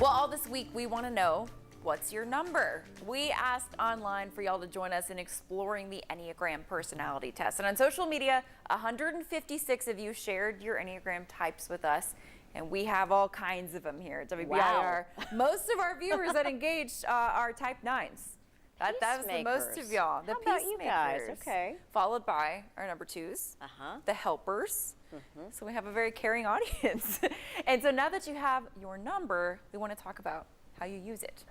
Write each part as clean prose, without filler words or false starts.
Well, all this week we want to know, what's your number? We asked online for y'all to join us in exploring the Enneagram personality test. And on social media, 156 of you shared your Enneagram types with us. And we have all kinds of them here at WBIR. Wow. Most of our viewers that engaged are type 9s. That was the most of y'all. The How about you guys? peacemakers. Okay. Followed by our number 2s, the helpers. So we have a very caring audience. And so now that you have your number, we want to talk about how you use it.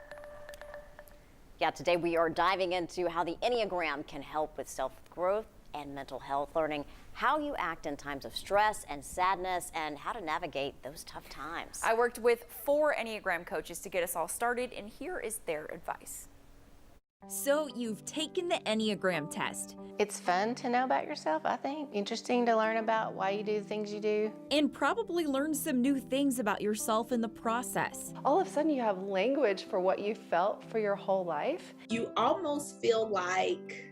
Yeah, today we are diving into how the Enneagram can help with self-growth and mental health, learning how you act in times of stress and sadness and how to navigate those tough times. I worked with 4 Enneagram coaches to get us all started, and here is their advice. So you've taken the Enneagram test. It's fun to know about yourself, I think. Interesting to learn about why you do the things you do. And probably learn some new things about yourself in the process. All of a sudden you have language for what you felt for your whole life. You almost feel like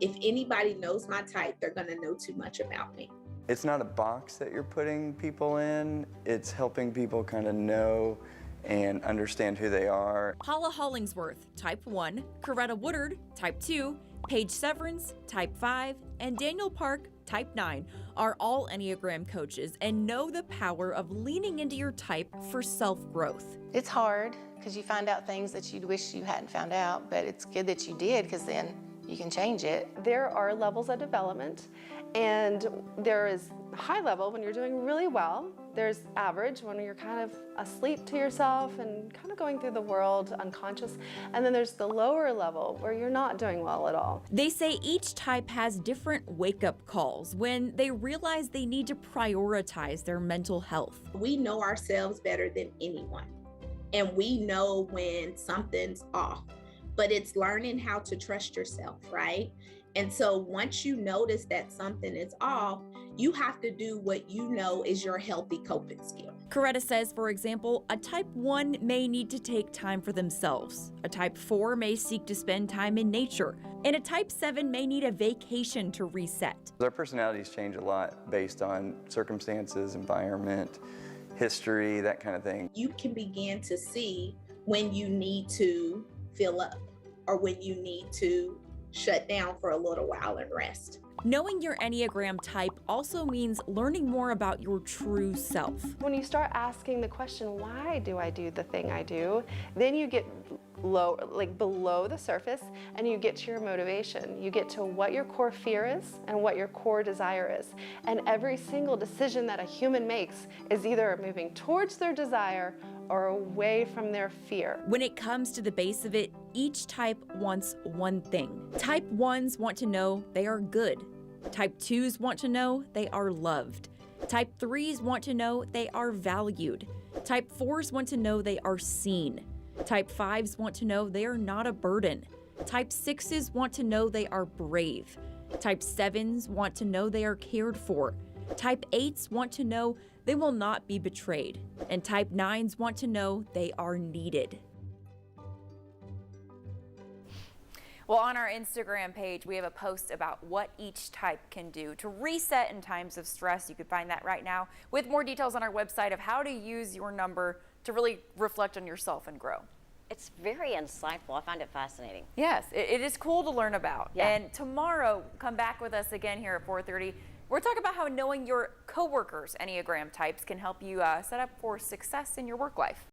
if anybody knows my type, they're going to know too much about me. It's not a box that you're putting people in. It's helping people kind of know and understand who they are. Paula Hollingsworth, type 1, Coretta Woodard, type 2, Paige Severance, type 5, and Daniel Park, type 9, are all Enneagram coaches and know the power of leaning into your type for self-growth. It's hard because you find out things that you'd wish you hadn't found out, but it's good that you did because then you can change it. There are levels of development, and there is high level when you're doing really well. There's average when you're kind of asleep to yourself and kind of going through the world unconscious. And then there's the lower level where you're not doing well at all. They say each type has different wake-up calls when they realize they need to prioritize their mental health. We know ourselves better than anyone, and we know when something's off, but it's learning how to trust yourself, right? And so once you notice that something is off, you have to do what you know is your healthy coping skill. Coretta says, for example, a type 1 may need to take time for themselves. A type 4 may seek to spend time in nature. And a type 7 may need a vacation to reset. Our personalities change a lot based on circumstances, environment, history, that kind of thing. You can begin to see when you need to fill up or when you need to shut down for a little while and rest. Knowing your Enneagram type also means learning more about your true self. When you start asking the question, why do I do the thing I do? Then you get low, like below the surface, and you get to your motivation. You get to what your core fear is and what your core desire is. And every single decision that a human makes is either moving towards their desire or away from their fear. When it comes to the base of it, each type wants one thing. Type 1s want to know they are good. Type 2s want to know they are loved. Type 3s want to know they are valued. Type 4s want to know they are seen. Type 5s want to know they are not a burden. Type 6s want to know they are brave. Type 7s want to know they are cared for. Type 8s want to know they will not be betrayed. And type 9s want to know they are needed. Well, on our Instagram page, we have a post about what each type can do to reset in times of stress. You can find that right now with more details on our website of how to use your number to really reflect on yourself and grow. It's very insightful. I find it fascinating. Yes, it is cool to learn about. Yeah. And tomorrow, come back with us again here at 4:30. We're talking about how knowing your coworkers' Enneagram types can help you set up for success in your work life.